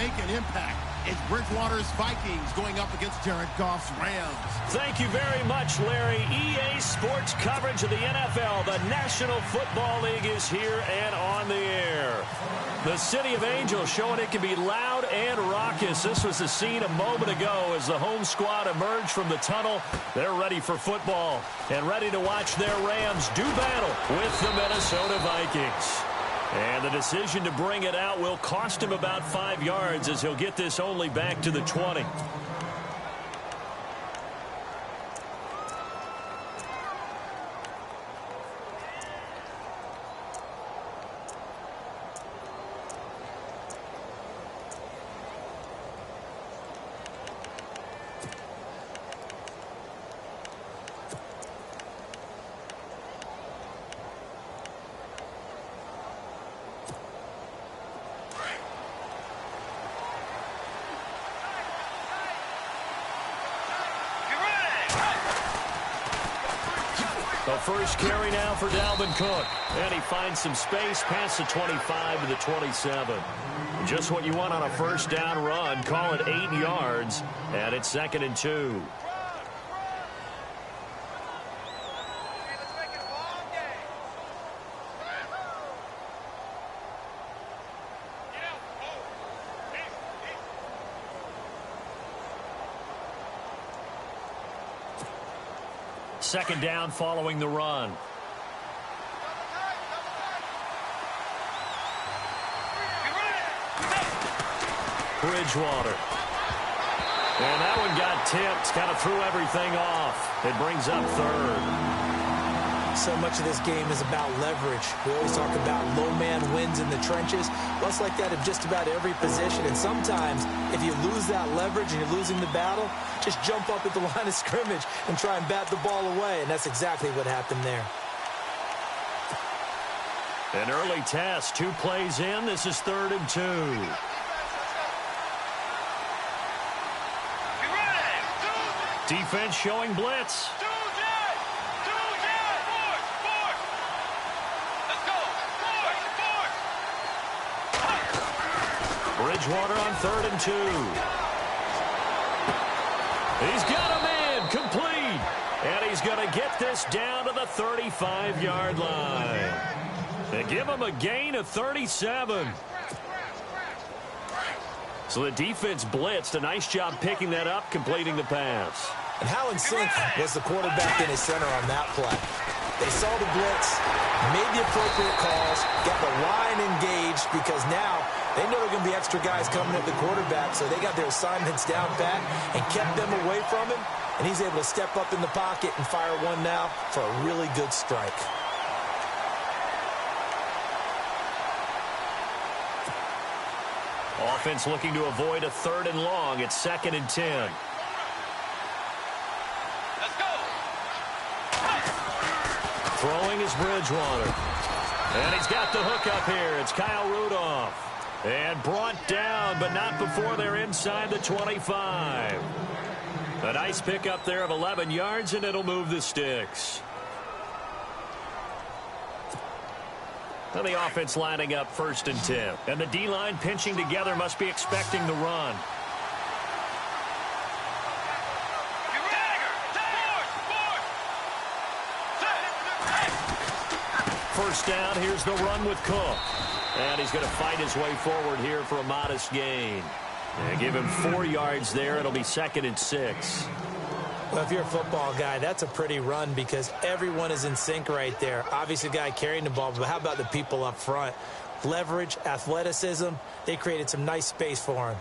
make an impact. It's Bridgewater's Vikings going up against Jared Goff's Rams. Thank you very much, Larry. EA Sports coverage of the NFL. The National Football League is here and on the air. The City of Angels showing it can be loud and raucous. This was the scene a moment ago as the home squad emerged from the tunnel. They're ready for football and ready to watch their Rams do battle with the Minnesota Vikings. And the decision to bring it out will cost him about 5 yards as he'll get this only back to the 20. The first carry now for Dalvin Cook. And he finds some space past the 25 to the 27. Just what you want on a first down run. Call it 8 yards. And it's 2nd and 2. Second down following the run. Bridgewater. And that one got tipped. Kind of threw everything off. It brings up 3rd. So much of this game is about leverage. We always talk about low man wins in the trenches. Well, it's like that in just about every position. And sometimes, if you lose that leverage and you're losing the battle, just jump up at the line of scrimmage and try and bat the ball away. And that's exactly what happened there. An early test. 2 plays in. This is 3rd and 2. Defense showing blitz. Bridgewater on 3rd and 2. He's got a man complete. And he's going to get this down to the 35-yard line. They give him a gain of 37. So the defense blitzed. A nice job picking that up, completing the pass. And how in sync was the quarterback in his center on that play? They saw the blitz, made the appropriate calls, got the line engaged because now they know there are going to be extra guys coming at the quarterback, so they got their assignments down pat and kept them away from him, and he's able to step up in the pocket and fire one now for a really good strike. Offense looking to avoid a 3rd and long. It's 2nd and 10. Throwing is Bridgewater. And he's got the hook up here. It's Kyle Rudolph. And brought down, but not before they're inside the 25. A nice pickup there of 11 yards, and it'll move the sticks. And the offense lining up 1st and 10. And the D-line pinching together, must be expecting the run. First down, here's the run with Cook. And he's going to fight his way forward here for a modest gain. And give him 4 yards there. It'll be 2nd and 6. Well, if you're a football guy, that's a pretty run because everyone is in sync right there. Obviously, the guy carrying the ball, but how about the people up front? Leverage, athleticism, they created some nice space for him.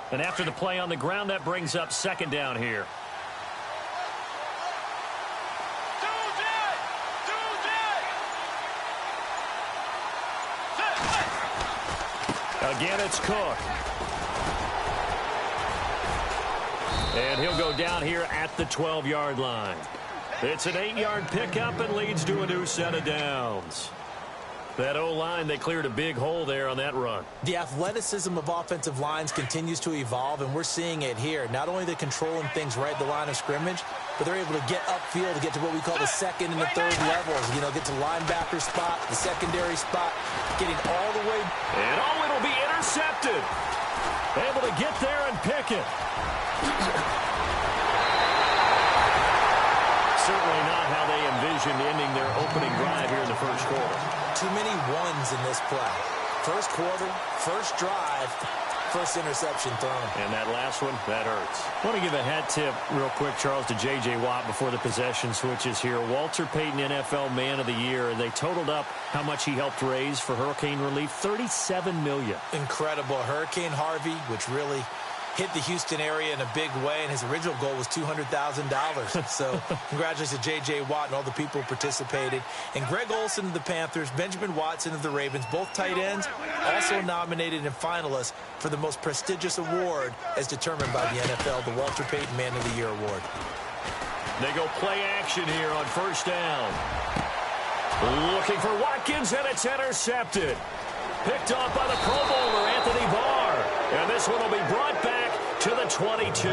And after the play on the ground, that brings up 2nd down here. Again, it's Cook. And he'll go down here at the 12-yard line. It's an 8-yard pickup and leads to a new set of downs. That O-line, they cleared a big hole there on that run. The athleticism of offensive lines continues to evolve, and we're seeing it here. Not only are they controlling things right at the line of scrimmage, but they're able to get upfield to get to what we call the second and the third levels. You know, get to linebacker spot, the secondary spot, getting all the way. And it'll be intercepted. Able to get there and pick it. Certainly not how they envisioned ending their opening drive here in the first quarter. Too many ones in this play. First quarter, first drive, first interception thrown. And that last one, that hurts. I want to give a hat tip real quick, Charles, to J.J. Watt before the possession switches here. Walter Payton, NFL Man of the Year. They totaled up how much he helped raise for hurricane relief, $37 million. Incredible. Hurricane Harvey, which really hit the Houston area in a big way, and his original goal was $200,000. So congratulations to J.J. Watt and all the people who participated. And Greg Olsen of the Panthers, Benjamin Watson of the Ravens, both tight ends, also nominated and finalists for the most prestigious award as determined by the NFL, the Walter Payton Man of the Year Award. They go play action here on first down. Looking for Watkins, and it's intercepted. Picked off by the Pro Bowler, Anthony Barr. And this one will be brought back to the 22.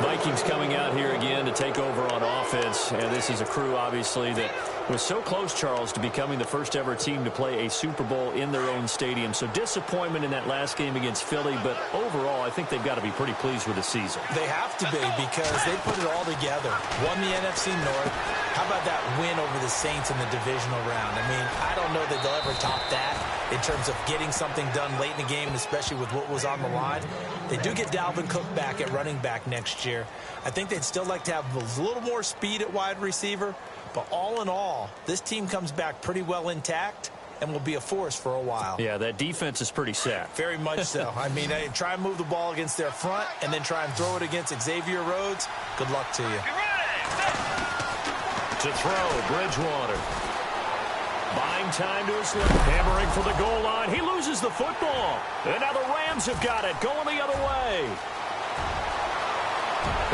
Vikings coming out here again to take over on offense. And this is a crew, obviously, that was so close, Charles, to becoming the first ever team to play a Super Bowl in their own stadium. So disappointment in that last game against Philly. But overall, I think they've got to be pretty pleased with the season. They have to be, because they put it all together. Won the NFC North. How about that win over the Saints in the divisional round? I mean, I don't know that they'll ever top that in terms of getting something done late in the game, especially with what was on the line. They do get Dalvin Cook back at running back next year. I think they'd still like to have a little more speed at wide receiver. But all in all, this team comes back pretty well intact and will be a force for a while. Yeah, that defense is pretty set. Very much so. I mean, try and move the ball against their front and then try and throw it against Xavier Rhodes. Good luck to you. To throw, Bridgewater. Buying time to his left. Hammering for the goal line. He loses the football. And now the Rams have got it. Going the other way.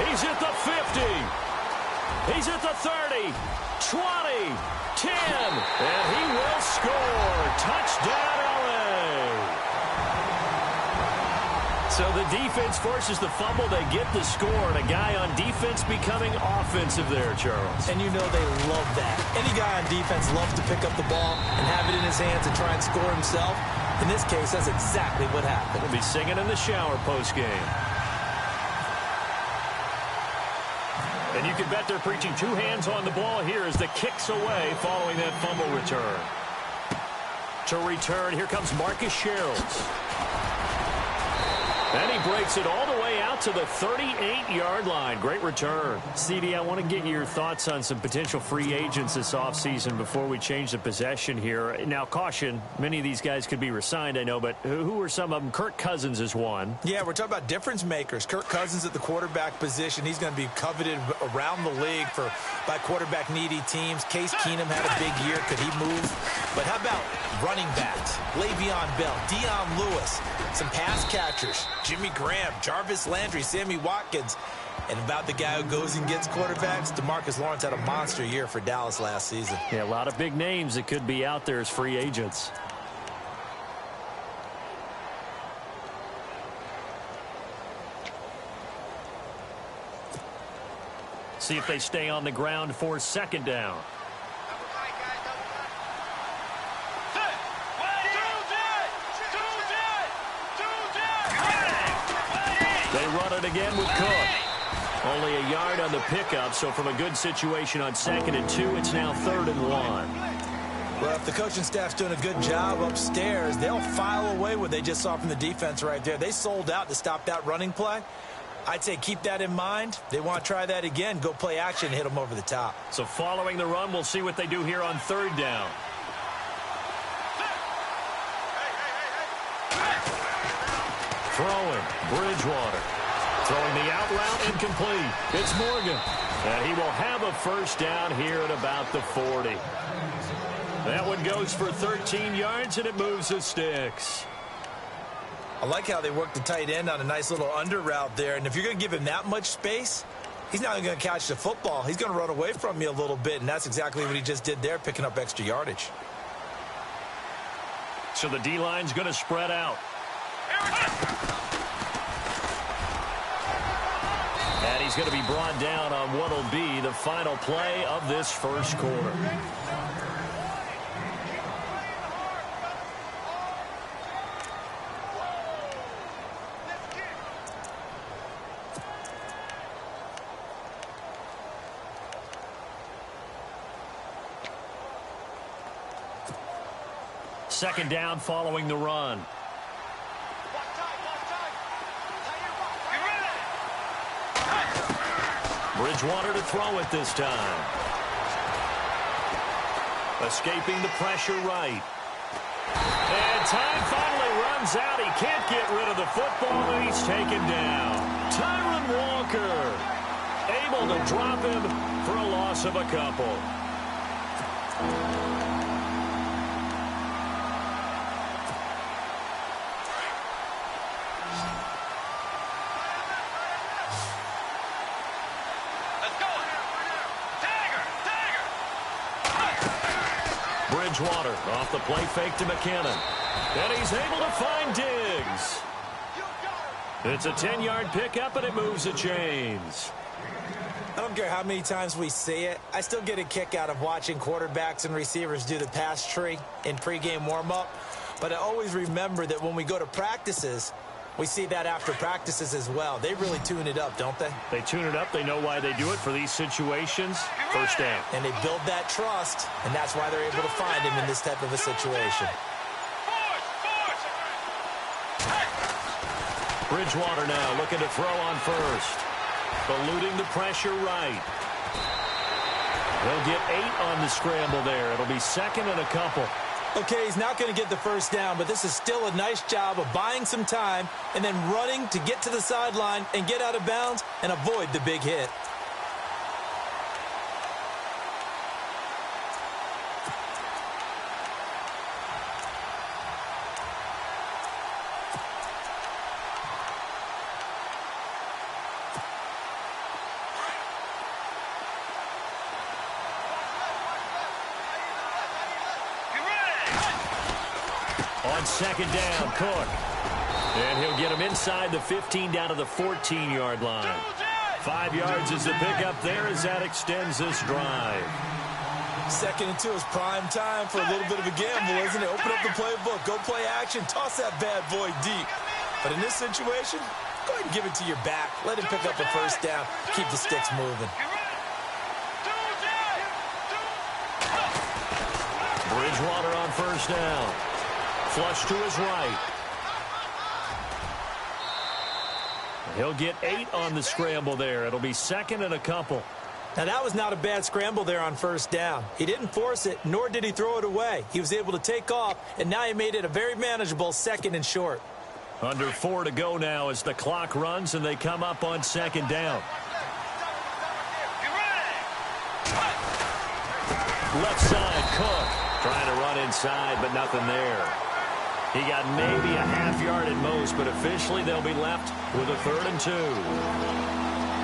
He's at the 50. He's at the 30. 20. 10. And he will score. Touchdown, LA. So the defense forces the fumble. They get the score. And a guy on defense becoming offensive there, Charles. And you know they love that. Any guy on defense loves to pick up the ball and have it in his hands and try and score himself. In this case, that's exactly what happened. He'll be singing in the shower post-game. And you can bet they're preaching two hands on the ball here as the kick's away following that fumble return. To return, here comes Marcus Sherrills. And he breaks it all the way out to the 38-yard line. Great return. CD, I want to get your thoughts on some potential free agents this offseason before we change the possession here. Now, caution, many of these guys could be re-signed, I know, but who are some of them? Kirk Cousins is one. Yeah, we're talking about difference makers. Kirk Cousins at the quarterback position. He's going to be coveted around the league by quarterback-needy teams. Case Keenum had a big year. Could he move? But how about running backs? Le'Veon Bell, Dion Lewis, some pass catchers. Jimmy Graham, Jarvis Landry, Sammy Watkins. And about the guy who goes and gets quarterbacks, DeMarcus Lawrence had a monster year for Dallas last season. Yeah, a lot of big names that could be out there as free agents. See if they stay on the ground for second down. They run it again with Cook. Only a yard on the pickup, so from a good situation on 2nd and 2, it's now 3rd and 1. Well, if the coaching staff's doing a good job upstairs, they'll file away what they just saw from the defense right there. They sold out to stop that running play. I'd say keep that in mind. They want to try that again. Go play action and hit them over the top. So following the run, we'll see what they do here on 3rd down. Throwing, Bridgewater. Throwing the out route, incomplete. It's Morgan. And he will have a first down here at about the 40. That one goes for 13 yards, and it moves the sticks. I like how they work the tight end on a nice little under route there. And if you're going to give him that much space, he's not going to catch the football. He's going to run away from you a little bit, and that's exactly what he just did there, picking up extra yardage. So the D-line's going to spread out. And he's going to be brought down on what will be the final play of this first quarter. Second down following the run. Bridgewater to throw it this time. Escaping the pressure right. And time finally runs out. He can't get rid of the football, and he's taken down. Tyron Walker able to drop him for a loss of a couple. Bridgewater off the play fake to McKinnon. And he's able to find Diggs. It's a 10-yard pickup, and it moves the chains. I don't care how many times we see it. I still get a kick out of watching quarterbacks and receivers do the pass tree in pregame warm-up. But I always remember that when we go to practices, we see that after practices as well. They really tune it up, don't they? They tune it up. They know why they do it for these situations. First down. And they build that trust, and that's why they're able to find him in this type of a situation. Bridgewater now looking to throw on first. Eluding the pressure right. They'll get 8 on the scramble there. It'll be second and a couple. Okay, he's not going to get the first down, but this is still a nice job of buying some time and then running to get to the sideline and get out of bounds and avoid the big hit. On second down, Cook. And he'll get him inside the 15 down to the 14-yard line. 5 yards is the pickup there as that extends this drive. Second and 2 is prime time for a little bit of a gamble, isn't it? Open up the playbook, go play action, toss that bad boy deep. But in this situation, go ahead and give it to your back. Let him pick up the first down. Keep the sticks moving. Bridgewater on first down. Flush to his right. He'll get 8 on the scramble there. It'll be second and a couple. Now, that was not a bad scramble there on first down. He didn't force it, nor did he throw it away. He was able to take off, and now he made it a very manageable second and short. Under 4 to go now as the clock runs, and they come up on second down. Left side, Cook. Trying to run inside, but nothing there. He got maybe a half yard at most, but officially they'll be left with a 3rd and 2.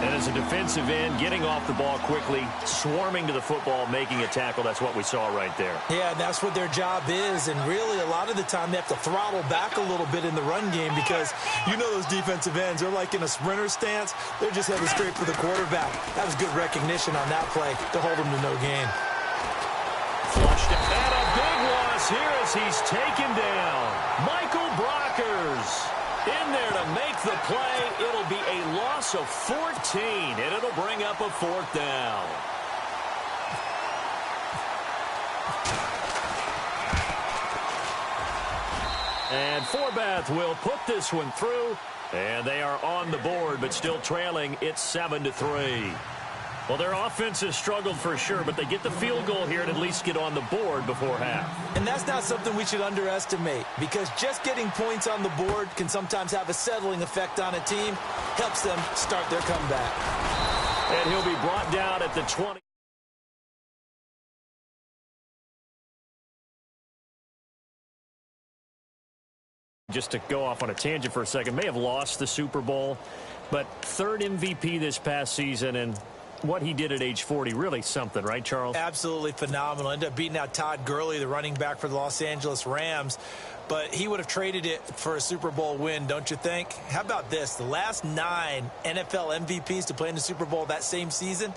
And as a defensive end, getting off the ball quickly, swarming to the football, making a tackle, that's what we saw right there. Yeah, that's what their job is, and really a lot of the time they have to throttle back a little bit in the run game because you know those defensive ends, they're like in a sprinter stance. They're just heading straight for the quarterback. That was good recognition on that play to hold him to no gain. Flushed it. And a big loss here as he's taken down. Michael Brockers in there to make the play. It'll be a loss of 14, and it'll bring up a 4th down. And Forbath will put this one through, and they are on the board, but still trailing. It's 7-3. Well, their offense has struggled for sure, but they get the field goal here and at least get on the board before half. And that's not something we should underestimate because just getting points on the board can sometimes have a settling effect on a team, helps them start their comeback. And he'll be brought down at the 20. Just to go off on a tangent for a second, may have lost the Super Bowl, but 3rd MVP this past season, and what he did at age 40, really something, right, Charles? Absolutely phenomenal. Ended up beating out Todd Gurley, the running back for the Los Angeles Rams. but he would have traded it for a Super Bowl win, don't you think? How about this? The last 9 NFL MVPs to play in the Super Bowl that same season,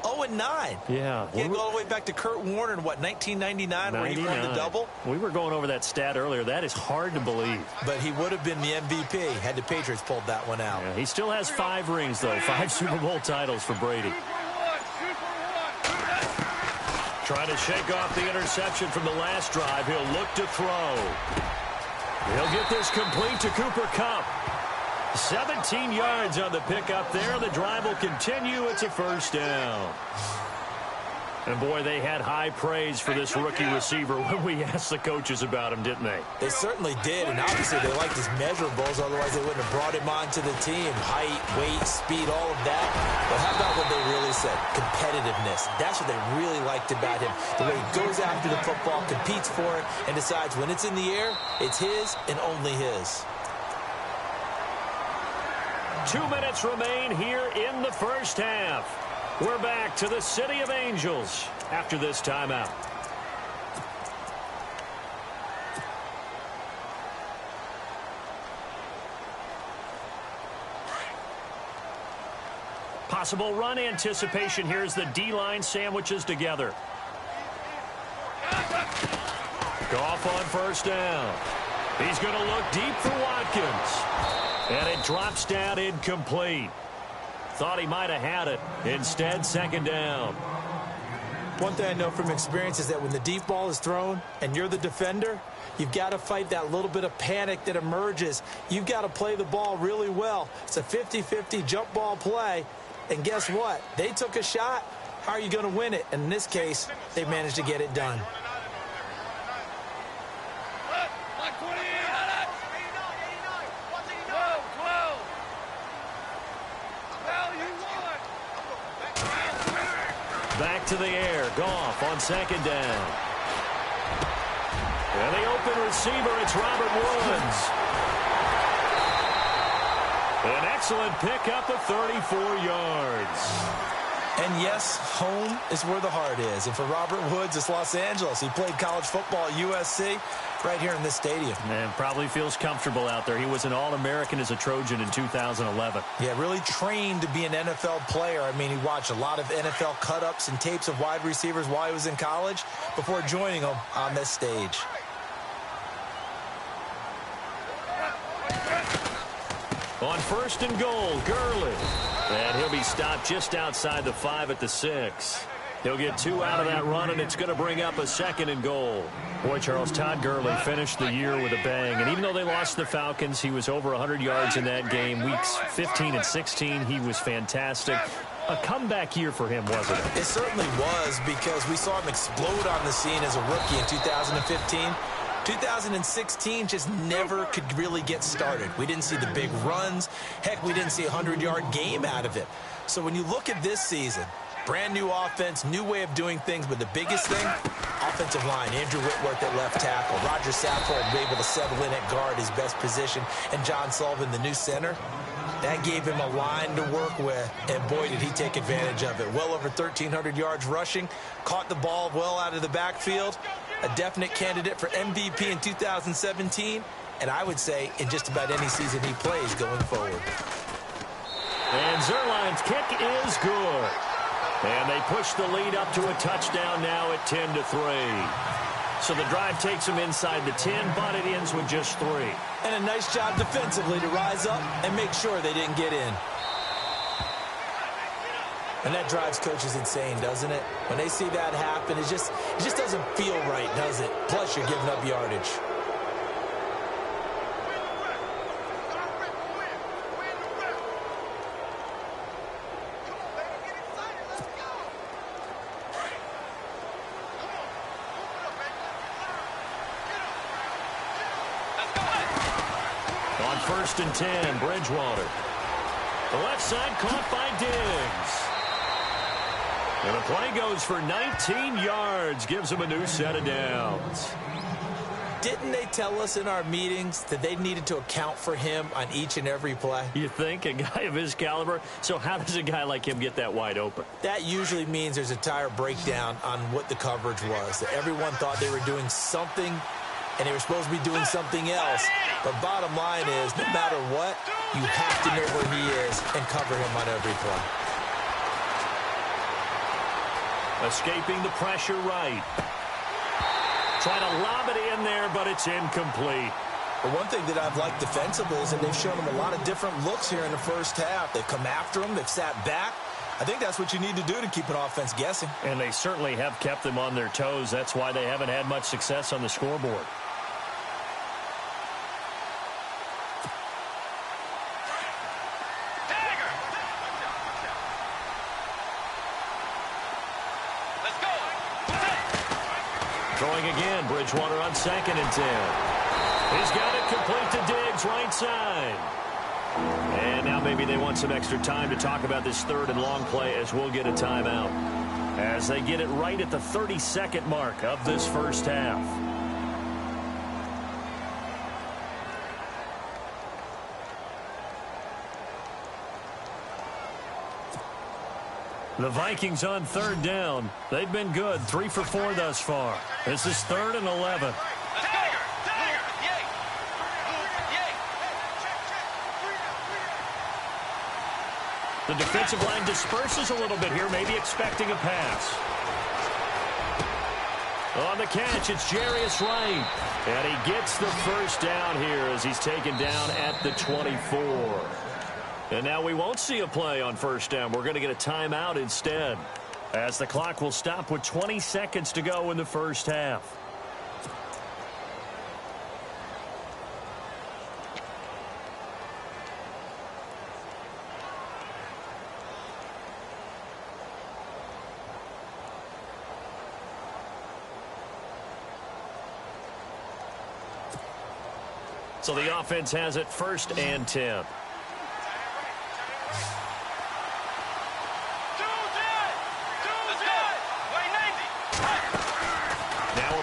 0-9. Yeah. Can't go all the way back to Kurt Warner in, what, 1999 where he won the double? We were going over that stat earlier. That is hard to believe. But he would have been the MVP had the Patriots pulled that one out. Yeah, he still has 5 rings, though. 5 Super Bowl titles for Brady. Trying to shake off the interception from the last drive. He'll look to throw. He'll get this complete to Cooper Kupp. 17 yards on the pickup there. The drive will continue. It's a first down. And, boy, they had high praise for this rookie receiver when we asked the coaches about him, didn't they? They certainly did, and obviously they liked his measurables. Otherwise, they wouldn't have brought him onto the team. Height, weight, speed, all of that. But how about what they really said? Competitiveness. That's what they really liked about him. The way he goes after the football, competes for it, and decides when it's in the air, it's his and only his. 2 minutes remain here in the first half. We're back to the City of Angels after this timeout. Possible run anticipation here as the D-line sandwiches together. Goff on first down. He's going to look deep for Watkins. And it drops down incomplete. Thought he might have had it. Instead, second down. One thing I know from experience is that when the deep ball is thrown and you're the defender, you've got to fight that little bit of panic that emerges. You've got to play the ball really well. It's a 50-50 jump ball play. And guess what? They took a shot. How are you going to win it? And in this case, they managed to get it done. Back to the air. Goff on second down. And the open receiver, it's Robert Woods. An excellent pickup of 34 yards. And yes, home is where the heart is. And for Robert Woods, it's Los Angeles. He played college football at USC right here in this stadium. And probably feels comfortable out there. He was an All-American as a Trojan in 2011. Yeah, really trained to be an NFL player. I mean, he watched a lot of NFL cut-ups and tapes of wide receivers while he was in college before joining them on this stage. On first and goal, Gurley. And he'll be stopped just outside the 5 at the 6. He'll get 2 out of that run, and it's going to bring up a second and goal. Boy, Charles, Todd Gurley finished the year with a bang. And even though they lost the Falcons, he was over 100 yards in that game. Weeks 15 and 16, he was fantastic. A comeback year for him, wasn't it? It certainly was, because we saw him explode on the scene as a rookie in 2015. 2016 just never could really get started. We didn't see the big runs. Heck, we didn't see a 100-yard game out of it. So when you look at this season, brand new offense, new way of doing things, but the biggest thing, offensive line. Andrew Whitworth at left tackle. Roger Saffold able to settle in at guard, his best position, and John Sullivan, the new center. That gave him a line to work with, and boy, did he take advantage of it. Well over 1,300 yards rushing, caught the ball well out of the backfield. A definite candidate for MVP in 2017, and I would say in just about any season he plays going forward. And Zerline's kick is good. And they push the lead up to a touchdown now at 10-3. So the drive takes them inside the 10, but it ends with just 3. And a nice job defensively to rise up and make sure they didn't get in. And that drives coaches insane, doesn't it? When they see that happen, it just doesn't feel right, does it? Plus, you're giving up yardage. On first and 10, Bridgewater. The left side caught by Diggs. And the play goes for 19 yards, gives him a new set of downs. Didn't they tell us in our meetings that they needed to account for him on each and every play? You think? A guy of his caliber? So how does a guy like him get that wide open? That usually means there's a tire breakdown on what the coverage was. That everyone thought they were doing something and they were supposed to be doing something else. But bottom line is, no matter what, you have to know where he is and cover him on every play. Escaping the pressure right. Trying to lob it in there, but it's incomplete. But one thing that I've liked defensively is that they've shown him a lot of different looks here in the first half. They've come after him. They've sat back. I think that's what you need to do to keep an offense guessing. And they certainly have kept them on their toes. That's why they haven't had much success on the scoreboard. Throwing again, Bridgewater on 2nd and 10. He's got it complete to Diggs, right side. And now maybe they want some extra time to talk about this 3rd and long play as we'll get a timeout. As they get it right at the 30-second mark of this first half. The Vikings on 3rd down. They've been good, 3 for 4 thus far. This is 3rd and 11. The defensive line disperses a little bit here, maybe expecting a pass. On the catch, it's Jarius Wright. And he gets the first down here as he's taken down at the 24. And now we won't see a play on 1st down. We're going to get a timeout instead, as the clock will stop with 20 seconds to go in the first half. So the offense has it 1st and 10.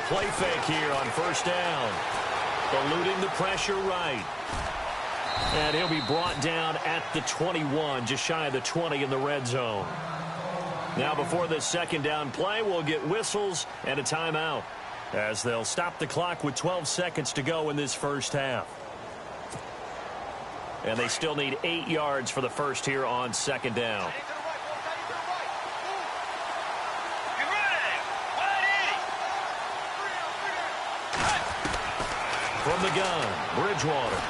Play fake here on 1st down. Eluding the pressure right. And he'll be brought down at the 21, just shy of the 20 in the red zone. Now before this 2nd down play, we'll get whistles and a timeout, as they'll stop the clock with 12 seconds to go in this first half. And they still need 8 yards for the first here on 2nd down. From the gun, Bridgewater.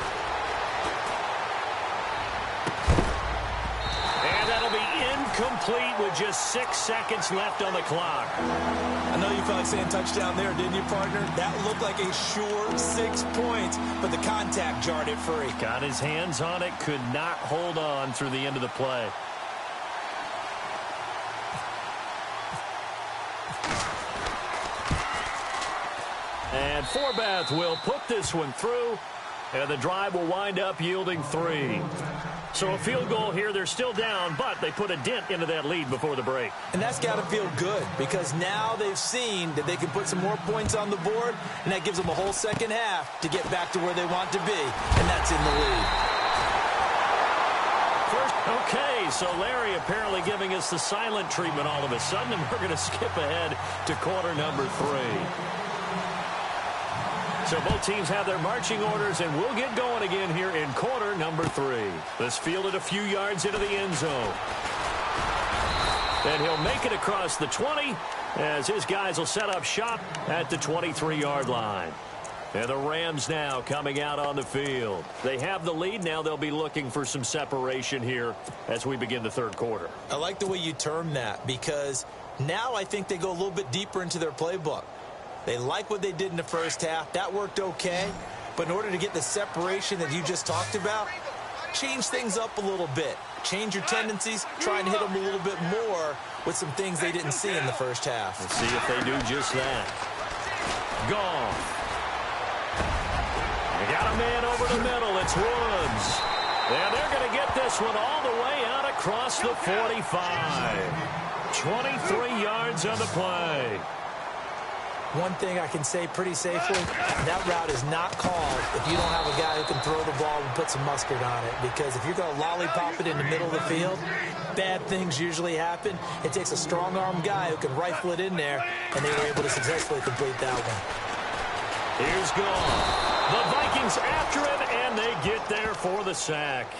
And that'll be incomplete with just 6 seconds left on the clock. I know you felt like saying touchdown there, didn't you, partner? That looked like a sure 6 points, but the contact jarred it free. Got his hands on it, could not hold on through the end of the play. And Forbath will put this one through, and the drive will wind up yielding 3. So a field goal here. They're still down, but they put a dent into that lead before the break. And that's got to feel good, because now they've seen that they can put some more points on the board, and that gives them a whole 2nd half to get back to where they want to be, and that's in the lead. Okay, so Larry apparently giving us the silent treatment all of a sudden, and we're going to skip ahead to quarter number 3. So both teams have their marching orders, and we'll get going again here in quarter number 3. This fielded a few yards into the end zone. And he'll make it across the 20 as his guys will set up shop at the 23-yard line. And the Rams now coming out on the field. They have the lead. Now they'll be looking for some separation here as we begin the 3rd quarter. I like the way you term that, because now I think they go a little bit deeper into their playbook. They like what they did in the first half. That worked okay. But in order to get the separation that you just talked about, change things up a little bit. Change your tendencies. Try and hit them a little bit more with some things they didn't see in the first half. Let's see if they do just that. Gone. They got a man over the middle. It's Woods. And they're going to get this one all the way out across the 45. 23 yards on the play. One thing I can say pretty safely, that route is not called if you don't have a guy who can throw the ball and put some mustard on it. Because if you're going to lollipop it in the middle of the field, bad things usually happen. It takes a strong-arm guy who can rifle it in there, and they were able to successfully complete that one. Here's Goff. The Vikings after him, and they get there for the sack.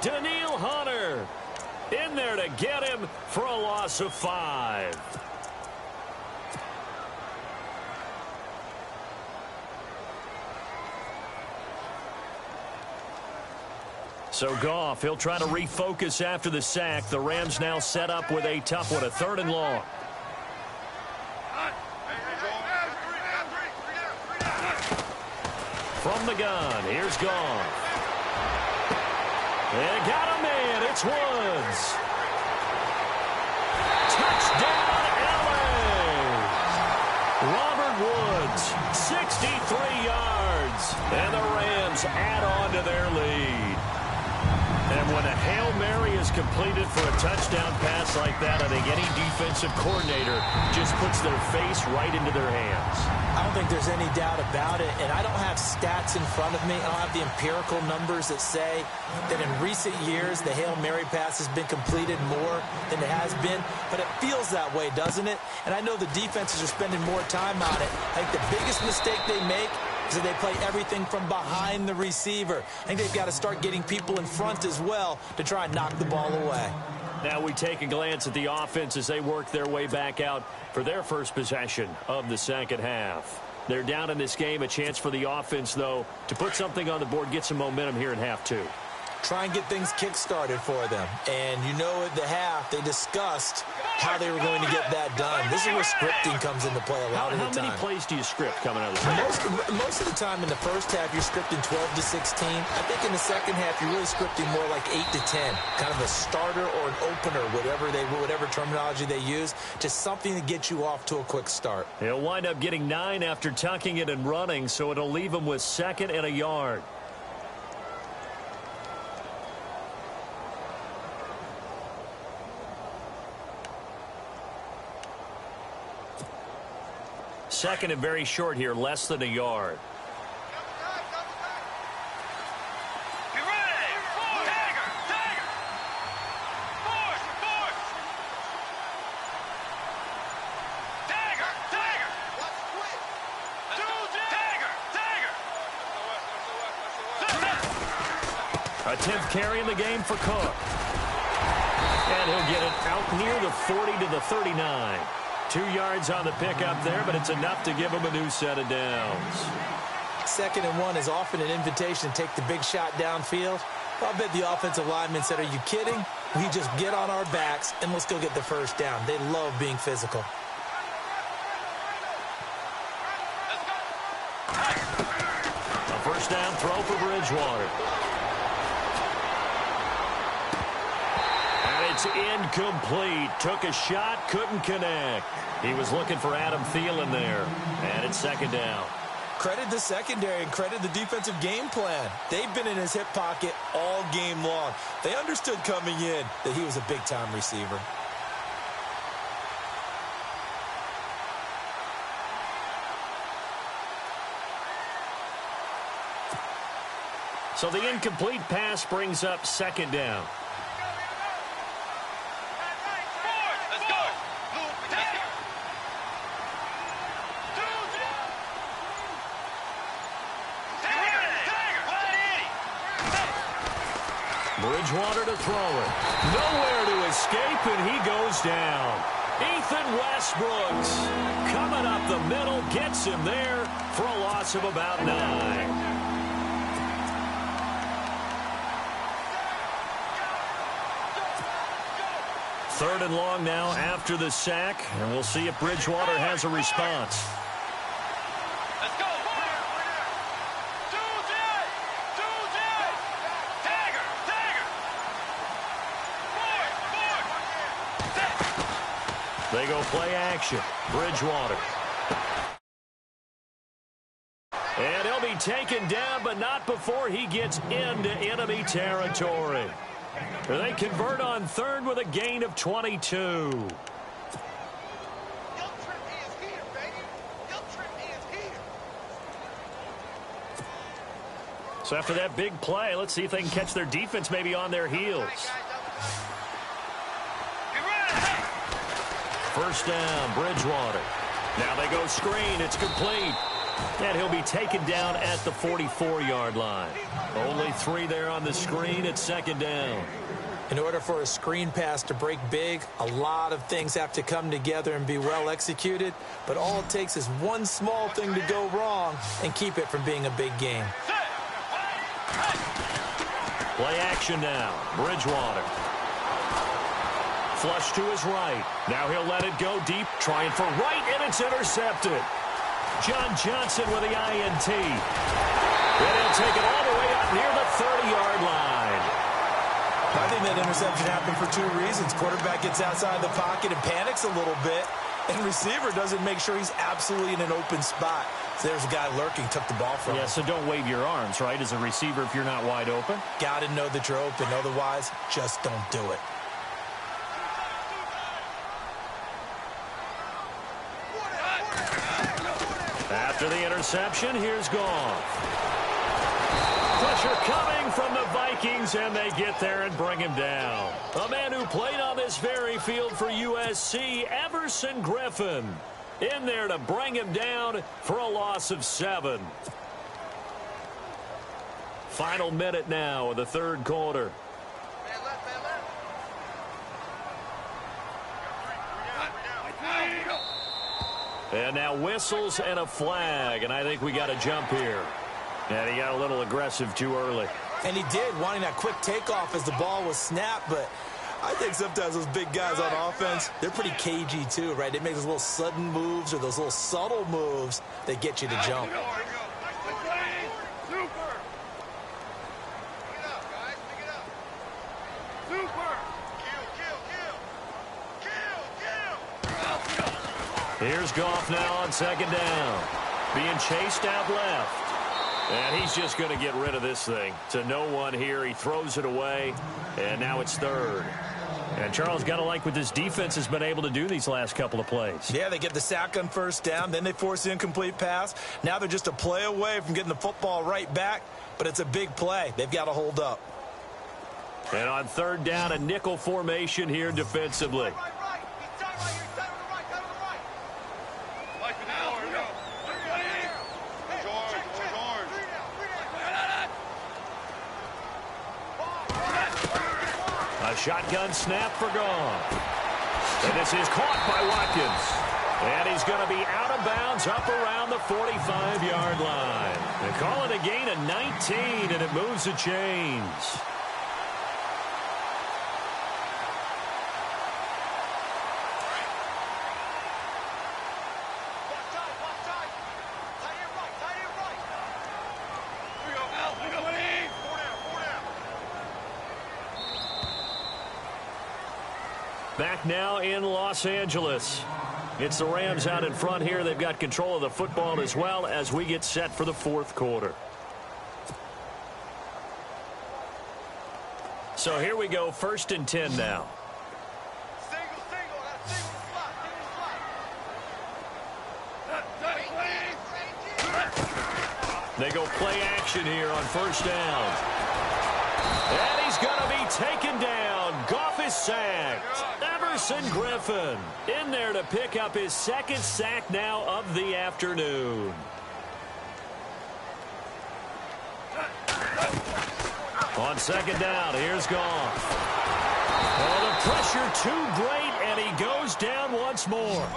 Daniil Hunter in there to get him for a loss of 5. So Goff, he'll try to refocus after the sack. The Rams now set up with a tough one, a 3rd and long. From the gun, here's Goff. They got a man, it's Woods. Touchdown, LA! Robert Woods, 63 yards. And the Rams add on to their lead. And when a Hail Mary is completed for a touchdown pass like that, I think any defensive coordinator just puts their face right into their hands. I don't think there's any doubt about it, and I don't have stats in front of me. I don't have the empirical numbers that say that in recent years the Hail Mary pass has been completed more than it has been, but it feels that way, doesn't it? And I know the defenses are spending more time on it. I think the biggest mistake they make is that they play everything from behind the receiver. I think they've got to start getting people in front as well to try and knock the ball away. Now we take a glance at the offense as they work their way back out for their first possession of the second half. They're down in this game. A chance for the offense, though, to put something on the board, get some momentum here in half 2. Try and get things kick-started for them. And you know at the half, they discussed how they were going to get that done. This is where scripting comes into play a lot of the time. How many plays do you script coming out of the second? Most of the time in the first half, you're scripting 12 to 16. I think in the second half, you're really scripting more like 8 to 10. Kind of a starter or an opener, whatever terminology they use. Just something to get you off to a quick start. He'll wind up getting 9 after tucking it and running, so it'll leave him with 2nd and a yard. Second and very short here, less than a yard. Get ready! Tiger! Tiger! Force! Force! Tiger! Tiger! Tiger! Tiger! A 10th carry in the game for Cook. And he'll get it out near the 40 to the 39. 2 yards on the pickup there, but it's enough to give him a new set of downs. 2nd and 1 is often an invitation to take the big shot downfield. Well, I bet the offensive lineman said, are you kidding? We just get on our backs and let's go get the first down. They love being physical. A first down throw for Bridgewater. It's incomplete. Took a shot, couldn't connect. He was looking for Adam Thielen there. And it's 2nd down. Credit the secondary and credit the defensive game plan. They've been in his hip pocket all game long. They understood coming in that he was a big-time receiver. So the incomplete pass brings up 2nd down. Bridgewater to throw it. Nowhere to escape, and he goes down. Ethan Westbrooks coming up the middle, gets him there for a loss of about 9. Third and long now after the sack, and we'll see if Bridgewater has a response. They go play action. Bridgewater. And he'll be taken down, but not before he gets into enemy territory. They convert on 3rd with a gain of 22. So after that big play, let's see if they can catch their defense maybe on their heels. First down, Bridgewater. Now they go screen. It's complete. And he'll be taken down at the 44-yard line. Only 3 there on the screen at second down. In order for a screen pass to break big, a lot of things have to come together and be well executed, but all it takes is one small thing to go wrong and keep it from being a big game. Play action now. Bridgewater. Flush to his right. Now he'll let it go deep, trying for right, and it's intercepted. John Johnson with the INT. And he'll take it all the way up near the 30-yard line. I think that interception happened for 2 reasons. Quarterback gets outside the pocket and panics a little bit, and receiver doesn't make sure he's absolutely in an open spot. So there's a guy lurking, took the ball from him. Yeah, so don't wave your arms, right, as a receiver if you're not wide open. Got to know that you're open. Otherwise, just don't do it. After the interception, here's Goff. Pressure coming from the Vikings, and they get there and bring him down. A man who played on this very field for USC, Everson Griffin, in there to bring him down for a loss of 7. Final minute now of the third quarter. And now whistles and a flag, and I think we got a jump here. And he got a little aggressive too early. And he did, wanting that quick takeoff as the ball was snapped, but I think sometimes those big guys on offense, they're pretty cagey too, right? They make those little sudden moves or those little subtle moves that get you to jump. Here's Goff now on second down. Being chased out left. And he's just going to get rid of this thing. To no one here. He throws it away. And now it's third. And Charles, got to like what this defense has been able to do these last couple of plays. Yeah, they get the sack on first down. Then they force the incomplete pass. Now they're just a play away from getting the football right back. But it's a big play. They've got to hold up. And on third down, a nickel formation here defensively. A shotgun snap for Goff. And this is caught by Watkins. And he's going to be out of bounds up around the 45-yard line. They call it a gain of 19, and it moves the chains. Back now in Los Angeles. It's the Rams out in front here. They've got control of the football as well as we get set for the fourth quarter. So here we go, 1st and 10 now. They go play action here on first down. And he's going to be taken down. Goff is sacked. Everson Griffin in there to pick up his 2nd sack now of the afternoon. On 2nd down, here's Goff. Oh, the pressure too great, and he goes down once more.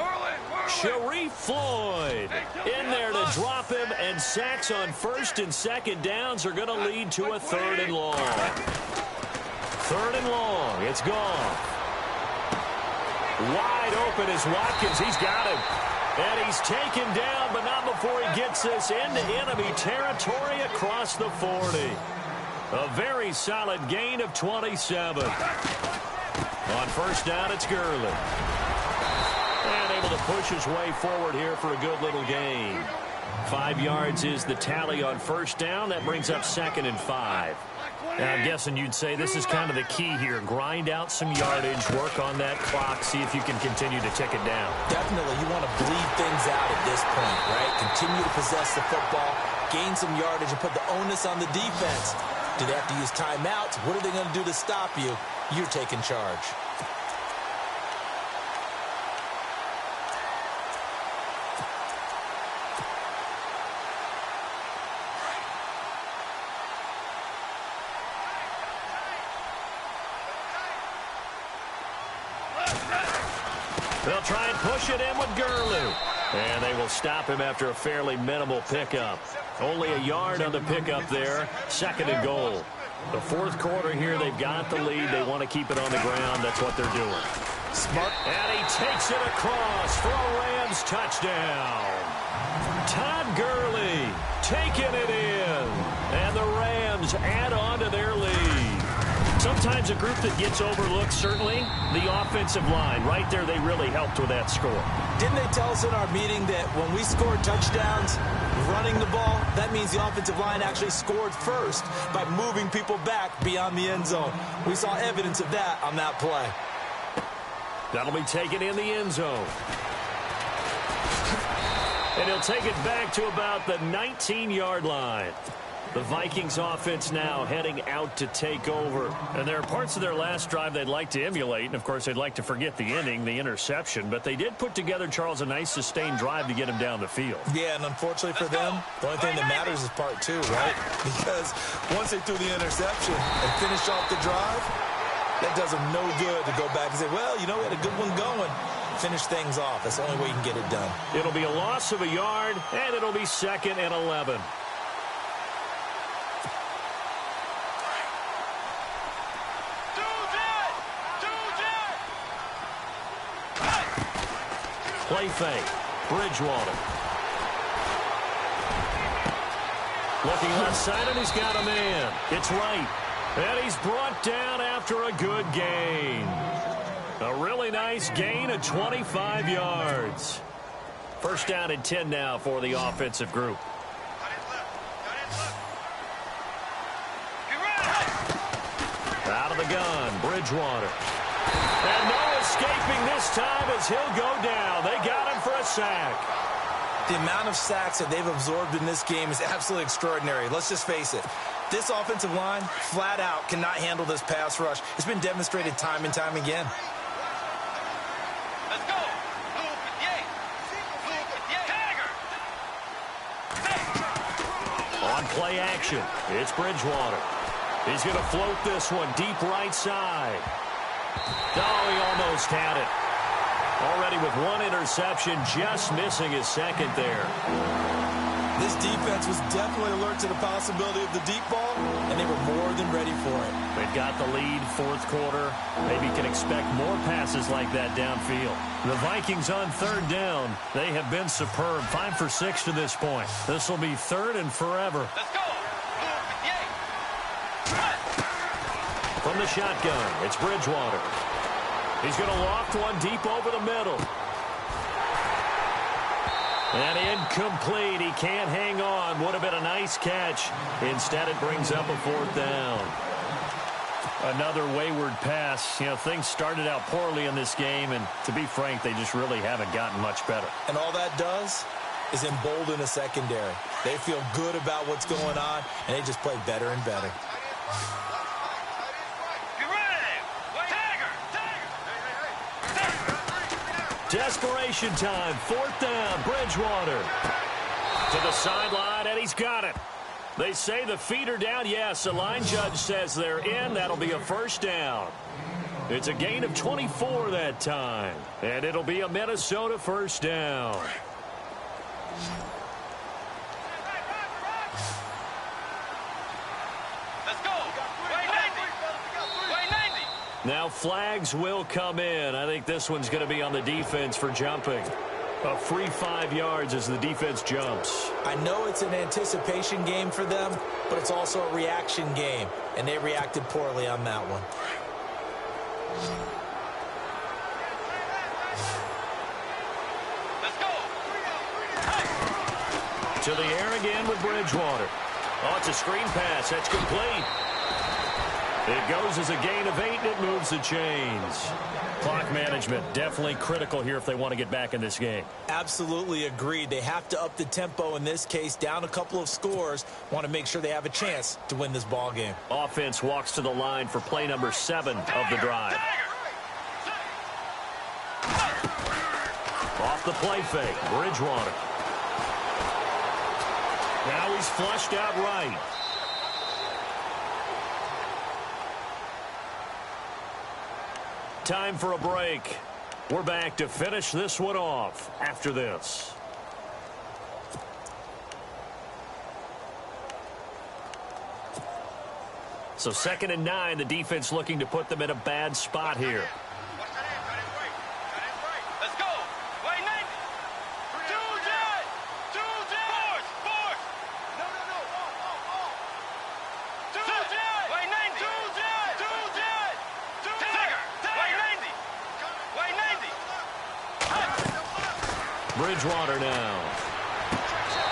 Sharif Floyd in there to drop him, and sacks on 1st and 2nd downs are going to lead to a 3rd and long. 3rd and long, it's Goff. Wide open is Watkins. He's got him. And he's taken down, but not before he gets this into enemy territory across the 40. A very solid gain of 27. On first down, it's Gurley. And able to push his way forward here for a good little gain. 5 yards is the tally on first down. That brings up 2nd and 5. Now, I'm guessing you'd say this is kind of the key here. Grind out some yardage, work on that clock, see if you can continue to tick it down. Definitely. You want to bleed things out at this point, right? Continue to possess the football, gain some yardage, and put the onus on the defense. Do they have to use timeouts? What are they going to do to stop you? You're taking charge. They'll try and push it in with Gurley. And they will stop him after a fairly minimal pickup. Only a yard on the pickup there. 2nd and goal. The 4th quarter here, they've got the lead. They want to keep it on the ground. That's what they're doing. Smart. And he takes it across for a Rams touchdown. Todd Gurley taking it in. And the Rams add on to their lead. Sometimes a group that gets overlooked, certainly, the offensive line. Right there, they really helped with that score. Didn't they tell us in our meeting that when we scored touchdowns running the ball, that means the offensive line actually scored first by moving people back beyond the end zone? We saw evidence of that on that play. That'll be taken in the end zone. And he'll take it back to about the 19-yard line. The Vikings offense now heading out to take over. And there are parts of their last drive they'd like to emulate. And, of course, they'd like to forget the inning, the interception. But they did put together, Charles, a nice sustained drive to get him down the field. Yeah, and unfortunately for them, the only thing that matters is part 2, right? Because once they threw the interception and finished off the drive, that does them no good to go back and say, well, you know, we had a good one going. Finish things off. That's the only way you can get it done. It'll be a loss of a yard, and it'll be 2nd and 11. Play fake. Bridgewater. Looking left side, and he's got a man. It's right. And he's brought down after a good gain. A really nice gain of 25 yards. 1st down and 10 now for the offensive group. Out of the gun, Bridgewater. And no escaping this time as he'll go down. They got him for a sack. The amount of sacks that they've absorbed in this game is absolutely extraordinary. Let's just face it. This offensive line, flat out, cannot handle this pass rush. It's been demonstrated time and time again. Let's go. On play action, it's Bridgewater. He's going to float this one deep right side. Oh, he almost had it. Already with 1 interception, just missing his 2nd there. This defense was definitely alert to the possibility of the deep ball, and they were more than ready for it. They've got the lead, 4th quarter. Maybe can expect more passes like that downfield. The Vikings on 3rd down. They have been superb. 5 for 6 to this point. This will be 3rd and forever. Let's go. From the shotgun, it's Bridgewater. He's going to loft one deep over the middle. And incomplete. He can't hang on. Would have been a nice catch. Instead, it brings up a 4th down. Another wayward pass. You know, things started out poorly in this game, and to be frank, they just really haven't gotten much better. And all that does is embolden a secondary. They feel good about what's going on, and they just play better and better. Desperation time. 4th down. Bridgewater to the sideline, and he's got it. They say the feet are down. Yes, the line judge says they're in. That'll be a 1st down. It's a gain of 24 that time, and it'll be a Minnesota 1st down. Let's go. Way 90. Now flags will come in. I think this one's going to be on the defense for jumping. A free 5 yards as the defense jumps. I know it's an anticipation game for them, but it's also a reaction game, and they reacted poorly on that one. Let's go. To the air again with Bridgewater. Oh, it's a screen pass. That's complete. It goes as a gain of 8, and it moves the chains. Clock management definitely critical here if they want to get back in this game. Absolutely agreed. They have to up the tempo in this case, down a couple of scores. Want to make sure they have a chance to win this ball game. Offense walks to the line for play number 7 of the drive. Off the play fake, Bridgewater. Now he's flushed out right. Time for a break. We're back to finish this one off after this. So 2nd and 9, the defense looking to put them in a bad spot here. Let's go. Wait, 90. Force. No. Wait, 90. Wait, 90. Bridgewater now.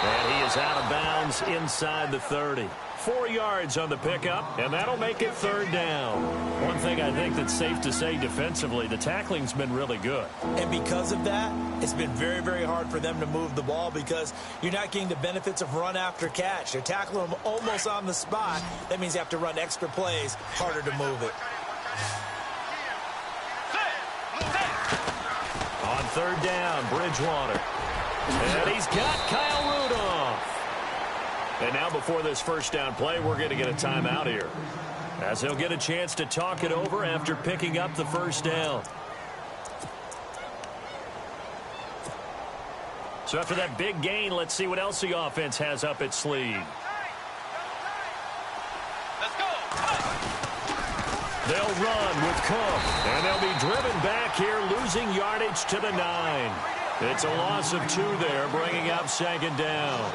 And he is out of bounds inside the 30. 4 yards on the pickup, and that'll make it 3rd down. One thing I think that's safe to say defensively, the tackling's been really good. And because of that, it's been very, very hard for them to move the ball because you're not getting the benefits of run after catch. They're tackling them almost on the spot. That means you have to run extra plays, harder to move it. On 3rd down, Bridgewater. And he's got Kyle Rudolph. And now before this 1st down play, we're going to get a timeout here, as he'll get a chance to talk it over after picking up the 1st down. So after that big gain, let's see what else the offense has up its sleeve. Let's go. They'll run with Cook, and they'll be driven back here, losing yardage to the 9. It's a loss of 2 there, bringing up 2nd down.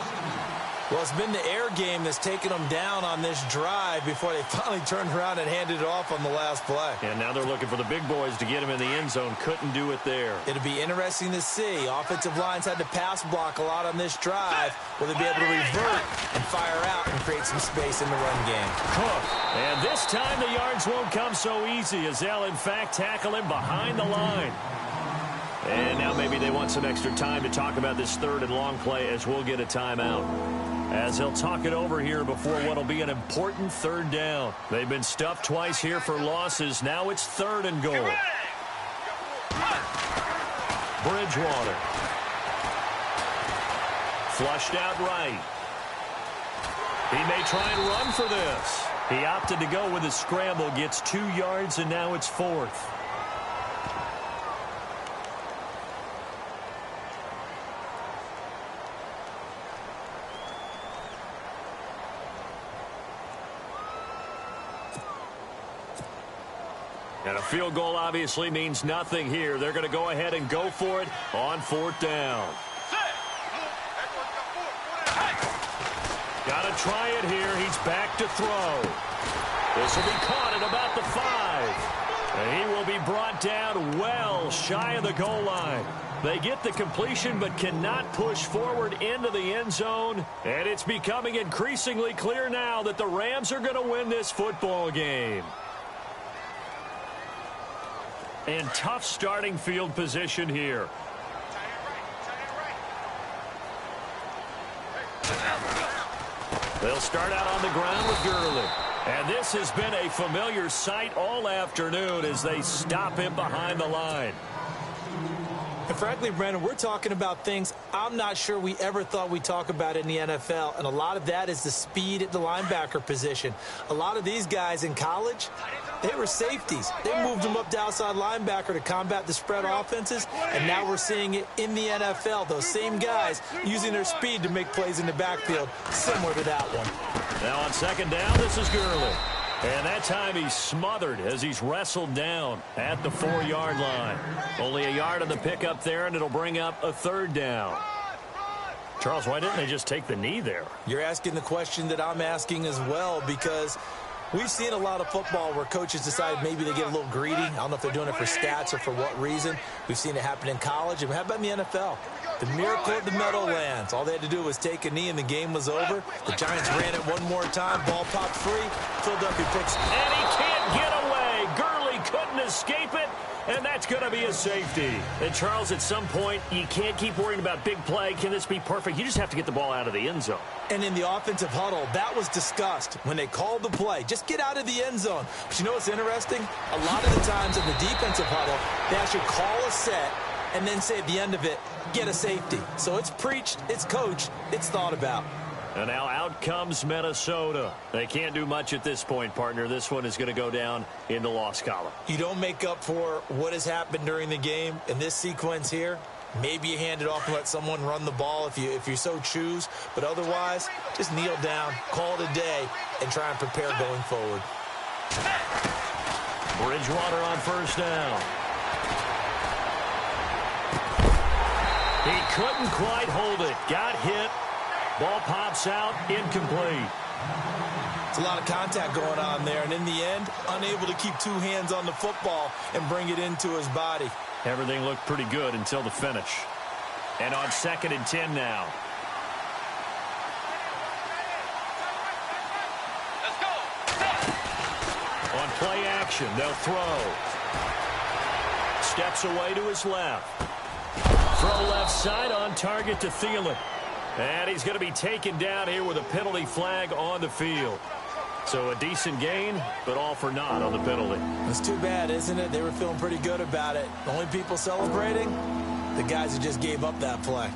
Well, it's been the air game that's taken them down on this drive before they finally turned around and handed it off on the last play. And now they're looking for the big boys to get him in the end zone. Couldn't do it there. It'll be interesting to see. Offensive lines had to pass block a lot on this drive. Will they be able to revert and fire out and create some space in the run game? Cook. And this time the yards won't come so easy, as they'll, in fact, tackle him behind the line. And now maybe they want some extra time to talk about this 3rd and long play, as we'll get a timeout, as they'll talk it over here before what'll be an important 3rd down. They've been stuffed twice here for losses. Now it's 3rd and goal. Bridgewater. Flushed out right. He may try and run for this. He opted to go with a scramble, gets 2 yards, and now it's 4th. And a field goal obviously means nothing here. They're going to go ahead and go for it on 4th down. Got to try it here. He's back to throw. This will be caught at about the 5. And he will be brought down well shy of the goal line. They get the completion but cannot push forward into the end zone. And it's becoming increasingly clear now that the Rams are going to win this football game. And tough starting field position here. They'll start out on the ground with Gurley. And this has been a familiar sight all afternoon as they stop him behind the line. And frankly, Brandon, we're talking about things I'm not sure we ever thought we'd talk about in the NFL. And a lot of that is the speed at the linebacker position. A lot of these guys in college, they were safeties. They moved them up to outside linebacker to combat the spread offenses. And now we're seeing it in the NFL. Those same guys using their speed to make plays in the backfield, similar to that one. Now on 2nd down, this is Gurley. And that time he's smothered as he's wrestled down at the 4-yard line. Only a yard on the pickup there, and it'll bring up a 3rd down. Charles, why didn't they just take the knee there? You're asking the question that I'm asking as well, because we've seen a lot of football where coaches decide maybe they get a little greedy. I don't know if they're doing it for stats or for what reason. We've seen it happen in college. And how about in the NFL? The miracle of the Meadowlands. All they had to do was take a knee and the game was over. The Giants ran it one more time. Ball popped free. Philadelphia picks. And he can't get away. Gurley couldn't escape it. And that's going to be a safety. And, Charles, at some point, you can't keep worrying about big play. Can this be perfect? You just have to get the ball out of the end zone. And in the offensive huddle, that was discussed when they called the play. Just get out of the end zone. But you know what's interesting? A lot of the times in the defensive huddle, they actually call a set and then say at the end of it, get a safety. So it's preached, it's coached, it's thought about. And now out comes Minnesota. They can't do much at this point, partner. This one is going to go down in the loss column. You don't make up for what has happened during the game in this sequence here. Maybe you hand it off and let someone run the ball if you so choose. But otherwise, just kneel down, call it a day, and try and prepare going forward. Bridgewater on first down. He couldn't quite hold it. Got hit. Ball pops out, incomplete. It's a lot of contact going on there, and in the end, unable to keep two hands on the football and bring it into his body. Everything looked pretty good until the finish. And on 2nd and 10 now. Let's go. On play action, they'll throw. Steps away to his left. Throw left side on target to Thielen. And he's going to be taken down here with a penalty flag on the field. So a decent gain, but all for naught on the penalty. It's too bad, isn't it? They were feeling pretty good about it. The only people celebrating, the guys who just gave up that play.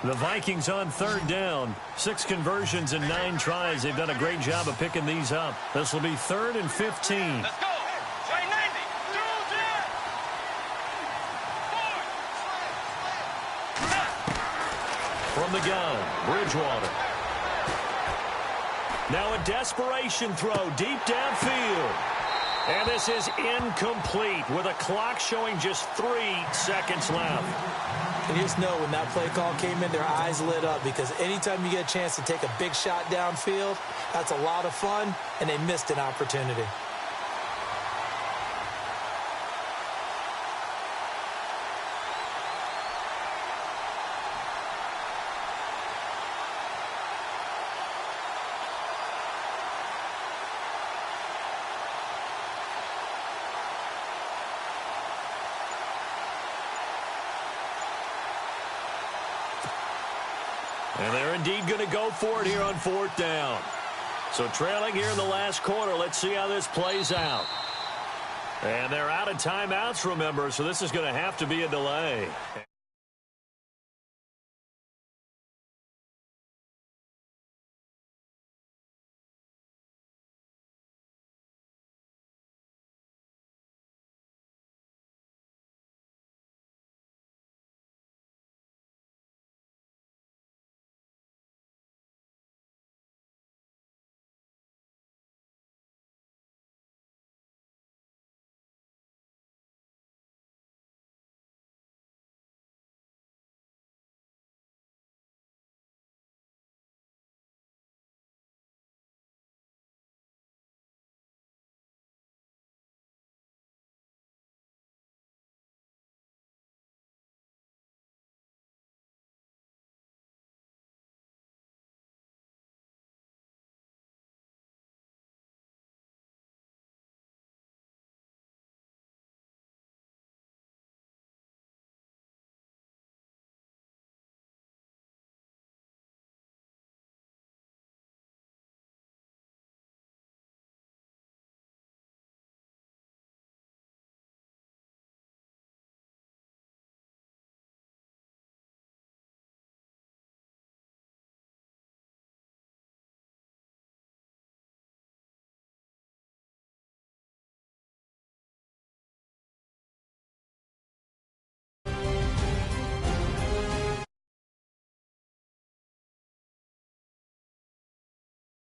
The Vikings on 3rd down. 6 conversions and 9 tries. They've done a great job of picking these up. This will be 3rd and 15. Let's go. Play 90. From the gun, Bridgewater. Now a desperation throw deep downfield. And this is incomplete with a clock showing just 3 seconds left. And you just know when that play call came in, their eyes lit up, because anytime you get a chance to take a big shot downfield, that's a lot of fun, and they missed an opportunity. And they're indeed going to go for it here on 4th down. So trailing here in the last quarter. Let's see how this plays out. And they're out of timeouts, remember, so this is going to have to be a delay.